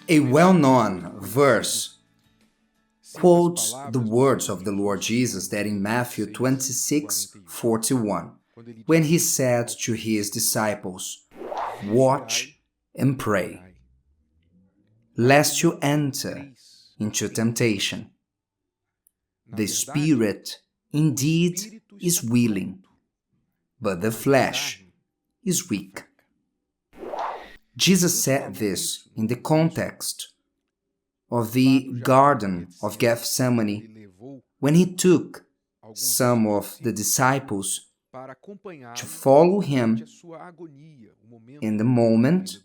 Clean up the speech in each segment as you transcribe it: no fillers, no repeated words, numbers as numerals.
A well-known verse quotes the words of the Lord Jesus that in Matthew 26:41, when he said to his disciples, "Watch and pray, lest you enter into temptation. The spirit indeed is willing, but the flesh is weak." Jesus said this in the context of the Garden of Gethsemane, when he took some of the disciples to follow him in the moment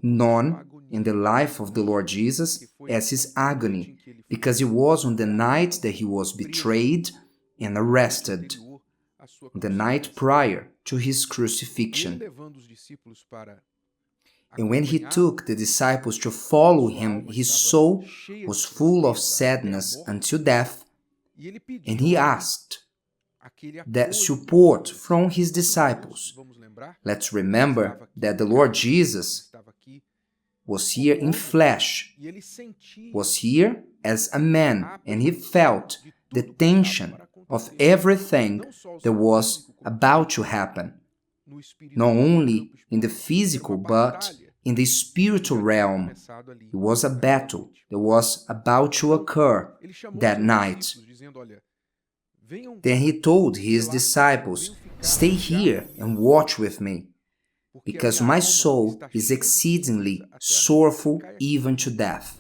known in the life of the Lord Jesus as his agony, because it was on the night that he was betrayed and arrested, the night prior to his crucifixion. And when he took the disciples to follow him, his soul was full of sadness until death, and he asked that support from his disciples. Let's remember that the Lord Jesus was here in flesh, was here as a man, and he felt the tension of everything that was about to happen, not only in the physical but in the spiritual realm. It was a battle that was about to occur that night. Then he told his disciples, "Stay here and watch with me, because my soul is exceedingly sorrowful even to death.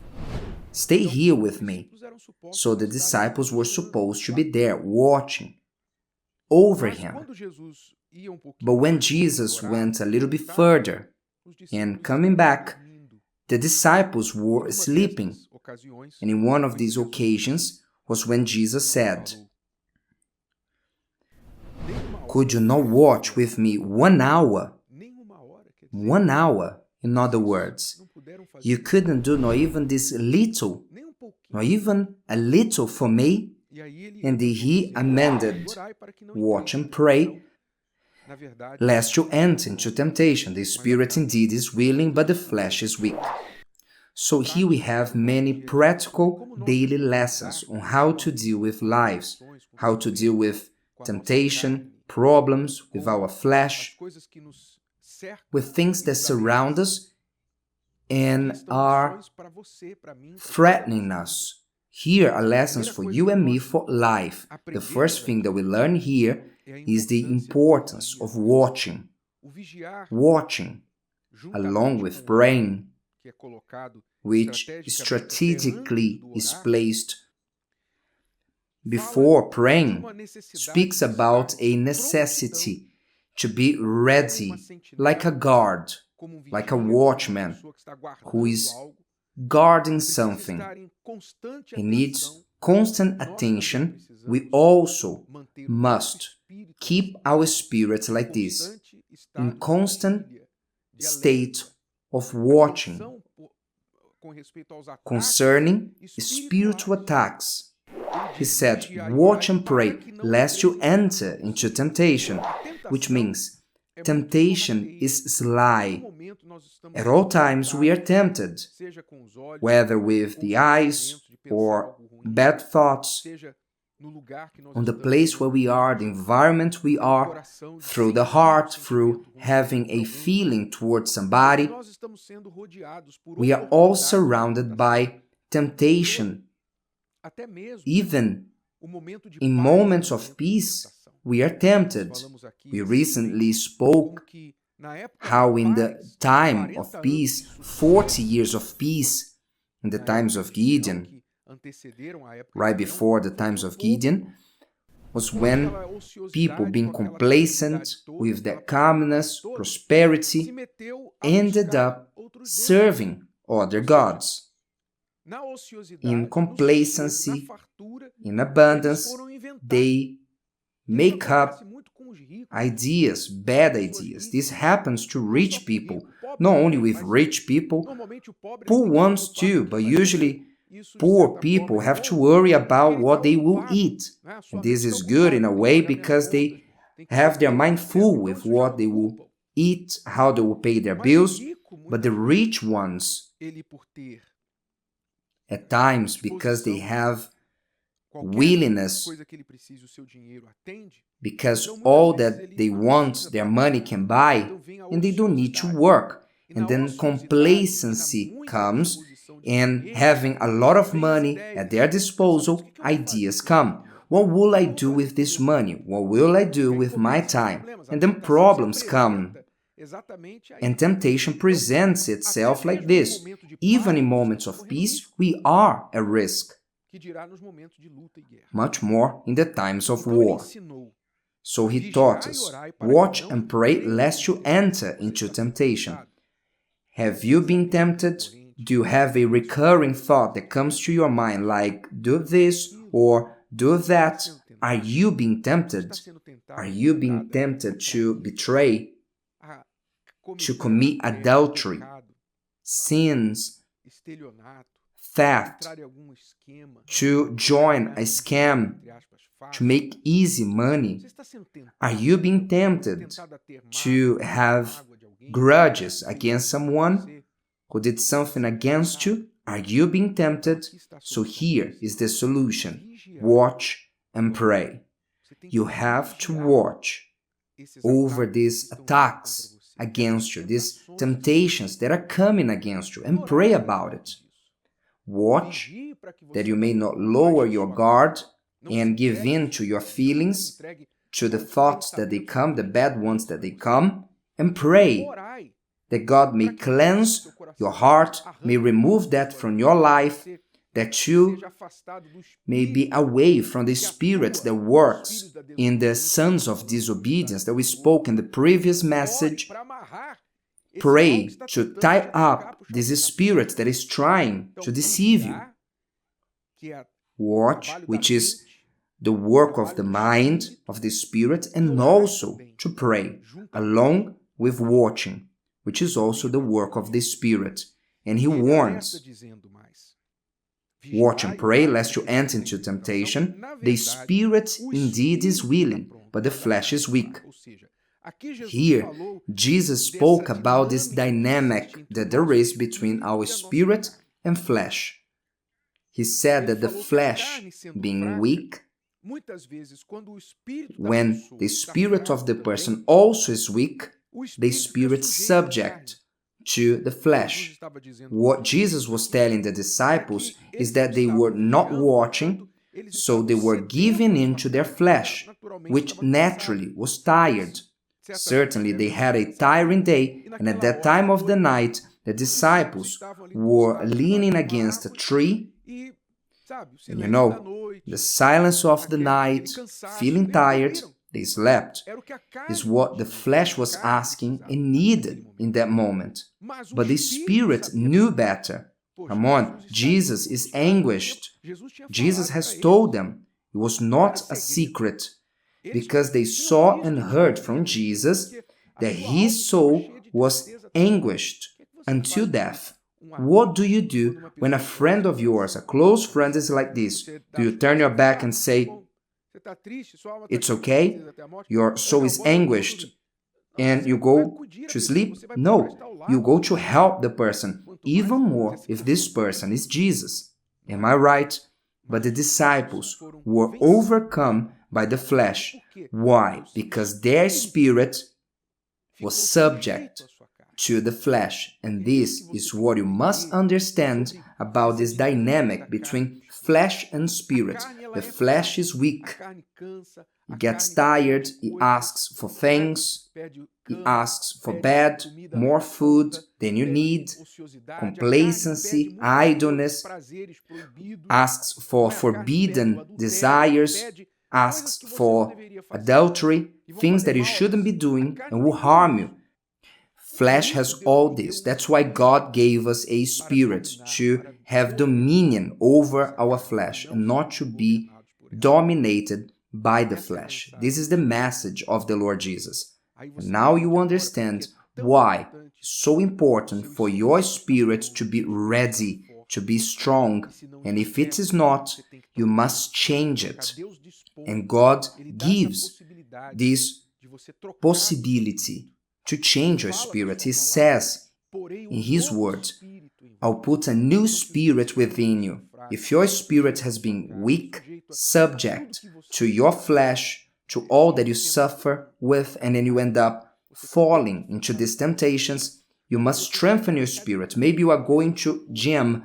Stay here with me." So the disciples were supposed to be there watching over him. But when Jesus went a little bit further and coming back, the disciples were sleeping. And in one of these occasions was when Jesus said, "Could you not watch with me 1 hour? 1 hour, in other words. You couldn't do not even this little, not even a little for me?" And he amended, "Watch and pray, lest you enter into temptation. The spirit indeed is willing, but the flesh is weak." So here we have many practical daily lessons on how to deal with lives, how to deal with temptation, problems, with our flesh, with things that surround us and are threatening us. Here are lessons for you and me for life. The first thing that we learn here is the importance of watching. Watching, along with praying, which strategically is placed before praying, speaks about a necessity to be ready, like a guard, like a watchman who is guarding something. He needs constant attention. We also must keep our spirits like this, in constant state of watching concerning spiritual attacks. He said, "Watch and pray, lest you enter into temptation," which means temptation is sly. At all times we are tempted, whether with the eyes or bad thoughts, on the place where we are, the environment we are, through the heart, through having a feeling towards somebody. We are all surrounded by temptation. Even in moments of peace, we are tempted. We recently spoke how in the time of peace, 40 years of peace, in the times of Gideon, right before the times of Gideon, was when people being complacent with their calmness, prosperity, ended up serving other gods. In complacency, in abundance, they make up ideas, bad ideas. This happens to rich people, not only with rich people, poor ones too, but usually poor people have to worry about what they will eat. And this is good in a way because they have their mind full with what they will eat, how they will pay their bills. But the rich ones, at times, because they have willingness, because all that they want their money can buy, and they don't need to work. And then complacency comes, and having a lot of money at their disposal, ideas come. What will I do with this money? What will I do with my time? And then problems come. And temptation presents itself like this. Even in moments of peace, we are at risk. Much more in the times of war. So he taught us, watch and pray lest you enter into temptation. Have you been tempted? Do you have a recurring thought that comes to your mind like, do this or do that? Are you being tempted? Are you being tempted to betray, to commit adultery, sins, theft, to join a scam, to make easy money? Are you being tempted to have grudges against someone who did something against you? Are you being tempted? So here is the solution. Watch and pray. You have to watch over these attacks against you, these temptations that are coming against you, and pray about it. Watch that you may not lower your guard and give in to your feelings, to the thoughts that they come, the bad ones that they come, and pray that God may cleanse your heart, may remove that from your life, that you may be away from the spirit that works in the sons of disobedience that we spoke in the previous message. Pray to tie up this spirit that is trying to deceive you. Watch, which is the work of the mind, of the spirit, and also to pray, along with watching, which is also the work of the spirit. And he warns, watch and pray lest you enter into temptation. The spirit indeed is willing, but the flesh is weak. Here, Jesus spoke about this dynamic that there is between our spirit and flesh. He said that the flesh, being weak, when the spirit of the person also is weak, the spirit subject to the flesh. What Jesus was telling the disciples is that they were not watching, so they were giving in to their flesh, which naturally was tired. Certainly they had a tiring day, and at that time of the night, the disciples were leaning against a tree. And you know, the silence of the night, feeling tired, they slept, is what the flesh was asking and needed in that moment. But the spirit knew better. Come on, Jesus is anguished. Jesus has told them. It was not a secret, because they saw and heard from Jesus that his soul was anguished until death. What do you do when a friend of yours, a close friend, is like this? Do you turn your back and say, it's okay, your soul is anguished, and you go to sleep? No, you go to help the person, even more if this person is Jesus. Am I right? But the disciples were overcome by the flesh. Why? Because their spirit was subject to the flesh. And this is what you must understand about this dynamic between flesh and spirit. The flesh is weak. It gets tired. It asks for things. It asks for bed, more food than you need, complacency, idleness, asks for forbidden desires, asks for adultery, things that you shouldn't be doing and will harm you. Flesh has all this. That's why God gave us a spirit to have dominion over our flesh and not to be dominated by the flesh. This is the message of the Lord Jesus. And now you understand why it's so important for your spirit to be ready, to be strong. And if it is not, you must change it. And God gives this possibility to change your spirit. He says In his words, I'll put a new spirit within you. If your spirit has been weak, subject to your flesh, to all that you suffer with, and then you end up falling into these temptations, you must strengthen your spirit. Maybe you are going to gym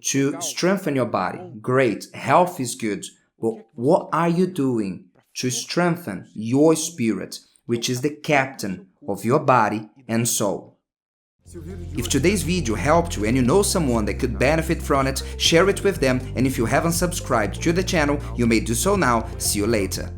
to strengthen your body. Great, health is good. But what are you doing to strengthen your spirit, which is the captain of your body and soul? If today's video helped you and you know someone that could benefit from it, share it with them, and if you haven't subscribed to the channel, you may do so now. See you later.